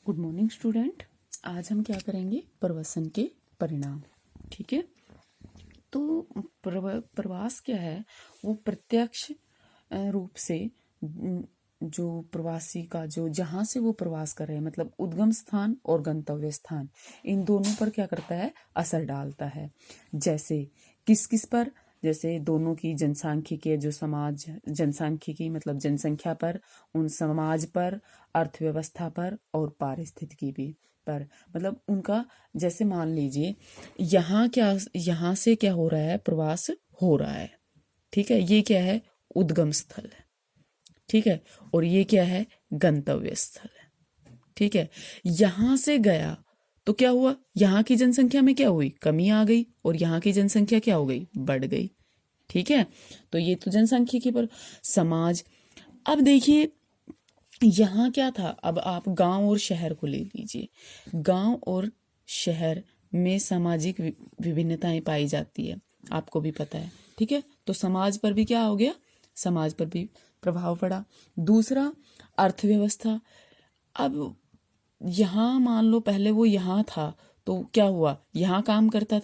Good morning student. आज हम क्या करेंगे, प्रवसन के परिणाम। ठीक है, तो प्रवास क्या है, वो प्रत्यक्ष रूप से जो प्रवासी का जो जहाँ से वो प्रवास कर रहे हैं, मतलब उद्गम स्थान और गंतव्य स्थान, इन दोनों पर क्या करता है, असर डालता है। जैसे किस किस पर, जैसे दोनों की जनसांख्यिकी, जो समाज जनसांख्यिकी मतलब जनसंख्या पर, उन समाज पर, अर्थव्यवस्था पर और पारिस्थितिकी भी पर, मतलब उनका, जैसे मान लीजिए यहाँ से क्या हो रहा है, प्रवास हो रहा है। ठीक है, ये क्या है, उद्गम स्थल है। ठीक है, और ये क्या है, गंतव्य स्थल है। ठीक है, यहां से गया तो क्या हुआ, यहाँ की जनसंख्या में क्या हुई, कमी आ गई, और यहाँ की जनसंख्या क्या हो गई, बढ़ गई। ठीक है, तो ये तो जनसांख्यिकी पर। समाज, अब देखिए यहाँ क्या था, अब आप गांव और शहर को ले लीजिए। गांव और शहर में सामाजिक विभिन्नताएं पाई जाती है, आपको भी पता है। ठीक है, तो समाज पर भी क्या हो गया, समाज पर भी प्रभाव पड़ा। दूसरा, अर्थव्यवस्था। अब यहाँ मान लो पहले वो यहाँ था तो क्या हुआ, यहाँ काम करता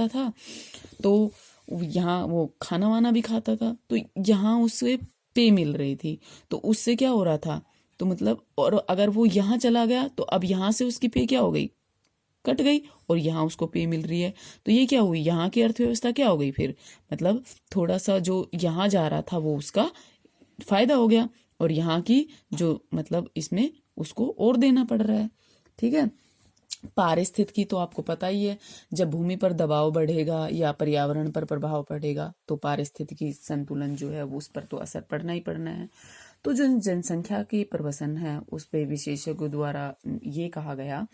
था तो यहाँ वो खाना वाना भी खाता था, तो यहाँ उससे पे मिल रही थी, तो उससे क्या हो रहा था, तो मतलब, और अगर वो यहाँ चला गया तो अब यहाँ से उसकी पे क्या हो गई, कट गई, और यहाँ उसको पे मिल रही है, तो ये क्या हुई, यहाँ की अर्थव्यवस्था क्या हो गई फिर, मतलब थोड़ा सा जो यहाँ जा रहा था वो उसका फायदा हो गया, और यहाँ की जो मतलब इसमें उसको और देना पड़ रहा है। ठीक है, पारिस्थितिकी तो आपको पता ही है, जब भूमि पर दबाव बढ़ेगा या पर्यावरण पर प्रभाव पड़ेगा तो पारिस्थितिकी संतुलन जो है वो उस पर तो असर पड़ना ही पड़ना है। तो जो जनसंख्या की प्रवसन है उस पे विशेषज्ञों द्वारा ये कहा गया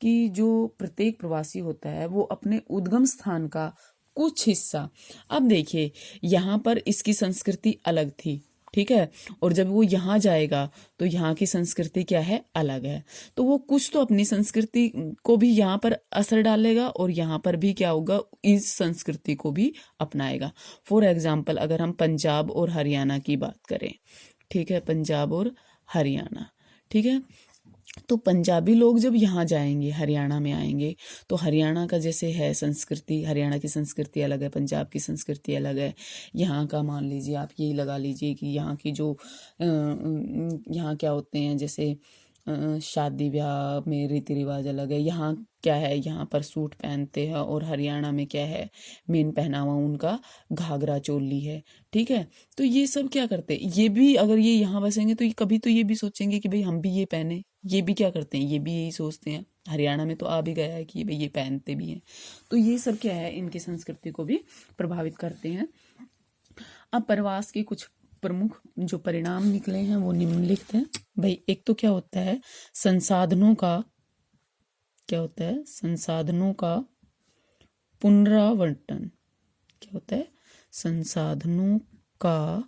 कि जो प्रत्येक प्रवासी होता है वो अपने उद्गम स्थान का कुछ हिस्सा, अब देखिए यहाँ पर इसकी संस्कृति अलग थी। ठीक है, और जब वो यहाँ जाएगा तो यहाँ की संस्कृति क्या है, अलग है, तो वो कुछ तो अपनी संस्कृति को भी यहाँ पर असर डालेगा और यहाँ पर भी क्या होगा, इस संस्कृति को भी अपनाएगा। फॉर एग्जाम्पल अगर हम पंजाब और हरियाणा की बात करें, ठीक है, पंजाब और हरियाणा, ठीक है, तो पंजाबी लोग जब यहाँ जाएंगे, हरियाणा में आएंगे, तो हरियाणा का जैसे है संस्कृति, हरियाणा की संस्कृति अलग है, पंजाब की संस्कृति अलग है। यहाँ का मान लीजिए, आप यही लगा लीजिए कि यहाँ की जो यहाँ क्या होते हैं, जैसे शादी ब्याह में रीति रिवाज अलग है। यहाँ क्या है, यहाँ पर सूट पहनते हैं, और हरियाणा में क्या है, मेन पहनावा उनका घाघरा चोली है। ठीक है, तो ये सब क्या करते हैं, ये भी अगर ये यहाँ बसेंगे तो ये कभी तो ये भी सोचेंगे कि भाई हम भी ये पहने, ये भी क्या करते हैं, ये भी यही सोचते हैं। हरियाणा में तो आ भी गया है कि भाई ये पहनते भी हैं, तो ये सब क्या है, इनकी संस्कृति को भी प्रभावित करते हैं। अब प्रवास के कुछ प्रमुख जो परिणाम निकले हैं वो निम्नलिखित हैं। भाई एक तो क्या होता है, संसाधनों का क्या होता है, संसाधनों का पुनरावंटन। क्या होता है, संसाधनों का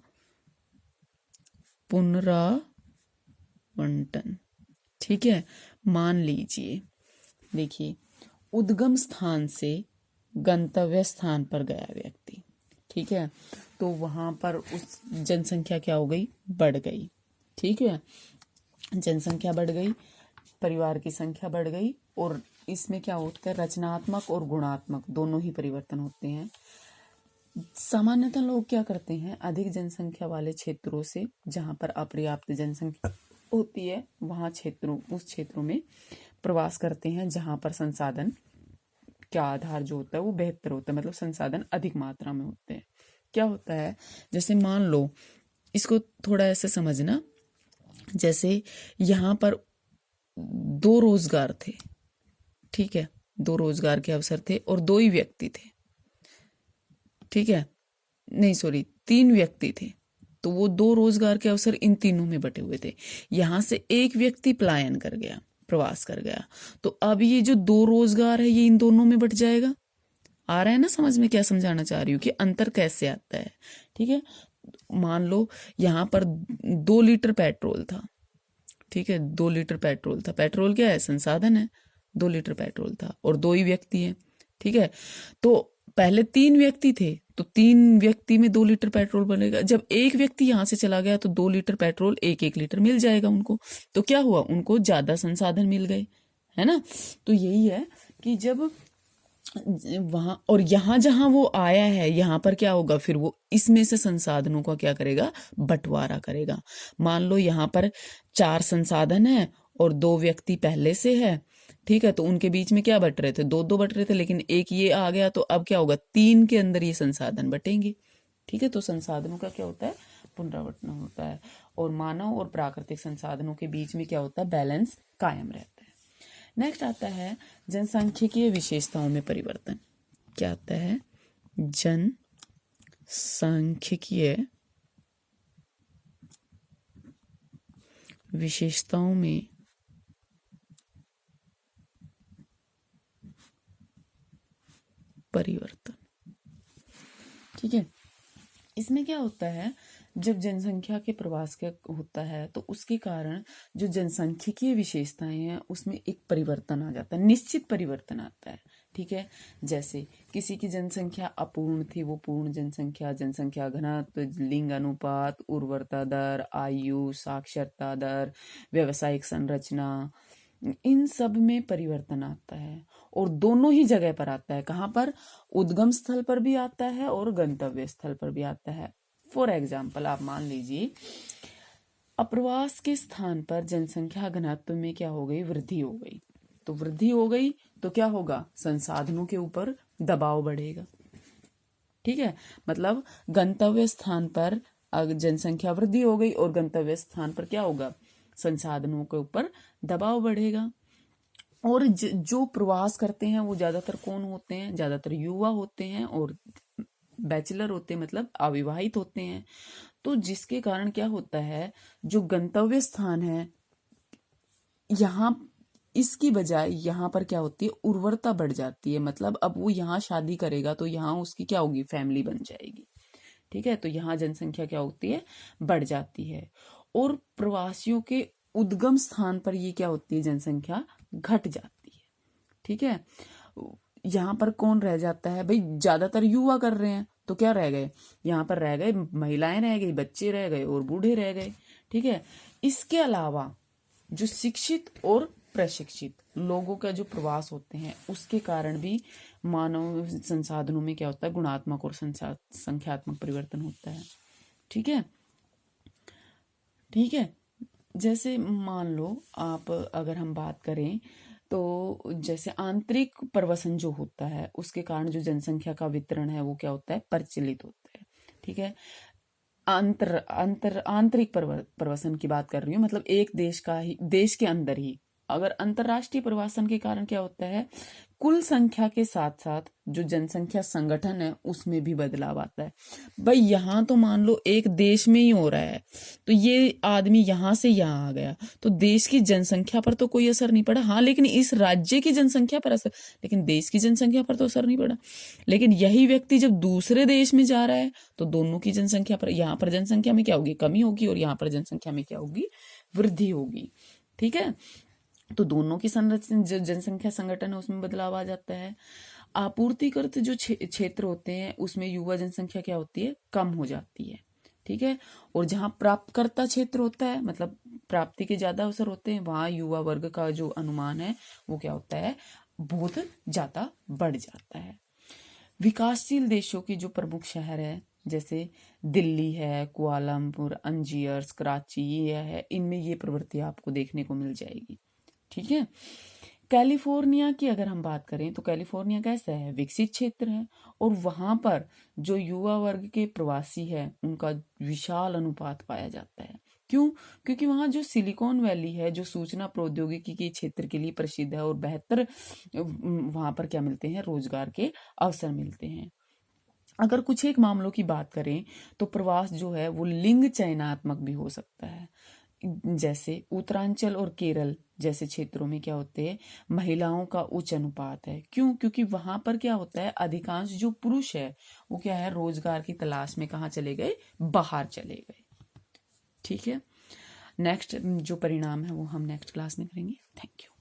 पुनरावंटन। ठीक है, मान लीजिए, देखिए उद्गम स्थान से गंतव्य स्थान पर गया व्यक्ति, ठीक है, तो वहां पर उस जनसंख्या क्या हो गई, बढ़ गई। ठीक है, जनसंख्या बढ़ गई, परिवार की संख्या बढ़ गई, और इसमें क्या होता है, रचनात्मक और गुणात्मक दोनों ही परिवर्तन होते हैं। सामान्यतः लोग क्या करते हैं, अधिक जनसंख्या वाले क्षेत्रों से जहां पर अपर्याप्त जनसंख्या होती है वहां उस क्षेत्रों में प्रवास करते हैं जहां पर संसाधन का आधार जो होता है वो बेहतर होता है, मतलब संसाधन अधिक मात्रा में होते हैं। क्या होता है, जैसे मान लो, इसको थोड़ा ऐसे समझना, जैसे यहाँ पर दो रोजगार थे, ठीक है, दो रोजगार के अवसर थे और दो ही व्यक्ति थे। ठीक है, नहीं सॉरी, तीन व्यक्ति थे, तो वो दो रोजगार के अवसर इन तीनों में बटे हुए थे। यहां से एक व्यक्ति पलायन कर गया, प्रवास कर गया, तो अब ये जो दो रोजगार है ये इन दोनों में बट जाएगा। आ रहा है ना समझ में, क्या समझाना चाह रही हूँ कि अंतर कैसे आता है। ठीक है, मान लो यहाँ पर 2 लीटर पेट्रोल था, ठीक है, 2 लीटर पेट्रोल था, पेट्रोल क्या है, संसाधन है, 2 लीटर पेट्रोल था और दो ही व्यक्ति हैं। ठीक है, तो पहले 3 व्यक्ति थे तो 3 व्यक्ति में 2 लीटर पेट्रोल बनेगा। जब एक व्यक्ति यहां से चला गया तो 2 लीटर पेट्रोल 1-1 लीटर मिल जाएगा उनको। तो क्या हुआ, उनको ज्यादा संसाधन मिल गए, है ना। तो यही है कि जब वहां और यहां जहां वो आया है, यहां पर क्या होगा, फिर वो इसमें से संसाधनों का क्या करेगा, बंटवारा करेगा। मान लो यहां पर 4 संसाधन है और 2 व्यक्ति पहले से है, ठीक है, तो उनके बीच में क्या बट रहे थे, 2-2 बट रहे थे, लेकिन एक ये आ गया तो अब क्या होगा, 3 के अंदर ये संसाधन बटेंगे। ठीक है, तो संसाधनों का क्या होता है, पुनरावर्तन होता है। और मानव और प्राकृतिक संसाधनों के बीच में क्या होता है, बैलेंस कायम रहता है। नेक्स्ट आता है जनसांख्यिकीय विशेषताओं में परिवर्तन। क्या आता है, जनसांख्यिकीय विशेषताओं में परिवर्तन। ठीक है, इसमें क्या होता है, जब जनसंख्या के प्रवास का होता है तो उसके कारण जो जनसांख्यिकीय विशेषताएं हैं उसमें एक परिवर्तन आ जाता है, निश्चित परिवर्तन आता है। ठीक है, जैसे किसी की जनसंख्या अपूर्ण थी, वो पूर्ण जनसंख्या, जनसंख्या घनत्व, लिंग अनुपात, उर्वरता दर, आयु, साक्षरता दर, व्यावसायिक संरचना, इन सब में परिवर्तन आता है। और दोनों ही जगह पर आता है, कहाँ पर, उद्गम स्थल पर भी आता है और गंतव्य स्थल पर भी आता है। फॉर एग्जाम्पल आप मान लीजिए अप्रवास के स्थान पर जनसंख्या घनत्व में क्या हो गई, वृद्धि हो गई। तो वृद्धि हो गई तो क्या होगा, संसाधनों के ऊपर दबाव बढ़ेगा। ठीक है, मतलब गंतव्य स्थान पर जनसंख्या वृद्धि हो गई और गंतव्य स्थान पर क्या होगा, संसाधनों के ऊपर दबाव बढ़ेगा। और जो प्रवास करते हैं वो ज्यादातर कौन होते हैं, ज्यादातर युवा होते हैं और बैचलर होते हैं, मतलब अविवाहित होते हैं। तो जिसके कारण क्या होता है, जो गंतव्य स्थान है यहाँ, इसकी बजाय यहाँ पर क्या होती है, उर्वरता बढ़ जाती है। मतलब अब वो यहाँ शादी करेगा तो यहाँ उसकी क्या होगी, फैमिली बन जाएगी। ठीक है, तो यहाँ जनसंख्या क्या होती है, बढ़ जाती है। और प्रवासियों के उद्गम स्थान पर ये क्या होती है, जनसंख्या घट जाती है। ठीक है, यहाँ पर कौन रह जाता है भाई, ज्यादातर युवा कर रहे हैं तो क्या रह गए, यहाँ पर रह गए महिलाएं, रह गई बच्चे, रह गए और बूढ़े रह गए। ठीक है, इसके अलावा जो शिक्षित और प्रशिक्षित लोगों का जो प्रवास होते हैं उसके कारण भी मानव संसाधनों में क्या होता है, गुणात्मक और संख्यात्मक परिवर्तन होता है। ठीक है, ठीक है, जैसे मान लो आप, अगर हम बात करें तो जैसे आंतरिक प्रवसन जो होता है उसके कारण जो जनसंख्या का वितरण है वो क्या होता है, प्रचलित होता है। ठीक है, आंतरिक प्रवसन की बात कर रही हूँ, मतलब एक देश का ही, देश के अंदर ही। अगर अंतरराष्ट्रीय प्रवासन के कारण क्या होता है, कुल संख्या के साथ साथ जो जनसंख्या संगठन है उसमें भी बदलाव आता है। भाई यहाँ तो मान लो एक देश में ही हो रहा है, तो ये आदमी यहाँ से यहाँ आ गया तो देश की जनसंख्या पर तो कोई असर नहीं पड़ा, हाँ, लेकिन इस राज्य की जनसंख्या पर असर, लेकिन देश की जनसंख्या पर तो असर नहीं पड़ा। लेकिन यही व्यक्ति जब दूसरे देश में जा रहा है तो दोनों की जनसंख्या पर, यहाँ पर जनसंख्या में क्या होगी, कमी होगी, और यहाँ पर जनसंख्या में क्या होगी, वृद्धि होगी। ठीक है, तो दोनों की संरचना, जो जनसंख्या संगठन है उसमें बदलाव आ जाता है। आपूर्तिकर्ता जो क्षेत्र होते हैं उसमें युवा जनसंख्या क्या होती है, कम हो जाती है। ठीक है, और जहां प्राप्तकर्ता क्षेत्र होता है, मतलब प्राप्ति के ज्यादा अवसर होते हैं, वहां युवा वर्ग का जो अनुमान है वो क्या होता है, बहुत ज्यादा बढ़ जाता है। विकासशील देशों की जो प्रमुख शहर है, जैसे दिल्ली है, कुआलालंपुर, अंजियर्स, कराची, ये है, इनमें ये प्रवृत्ति आपको देखने को मिल जाएगी। ठीक है, कैलिफोर्निया की अगर हम बात करें तो कैलिफोर्निया कैसा है, विकसित क्षेत्र है, और वहां पर जो युवा वर्ग के प्रवासी है उनका विशाल अनुपात पाया जाता है। क्यों, क्योंकि वहां जो सिलिकॉन वैली है जो सूचना प्रौद्योगिकी के क्षेत्र के लिए प्रसिद्ध है, और बेहतर वहां पर क्या मिलते हैं, रोजगार के अवसर मिलते हैं। अगर कुछ एक मामलों की बात करें तो प्रवास जो है वो लिंग चयनात्मक भी हो सकता है। जैसे उत्तरांचल और केरल जैसे क्षेत्रों में क्या होते हैं, महिलाओं का उच्च अनुपात है। क्यों, क्योंकि वहां पर क्या होता है, अधिकांश जो पुरुष है वो क्या है, रोजगार की तलाश में कहाँ चले गए, बाहर चले गए। ठीक है, नेक्स्ट जो परिणाम है वो हम नेक्स्ट क्लास में करेंगे। Thank you.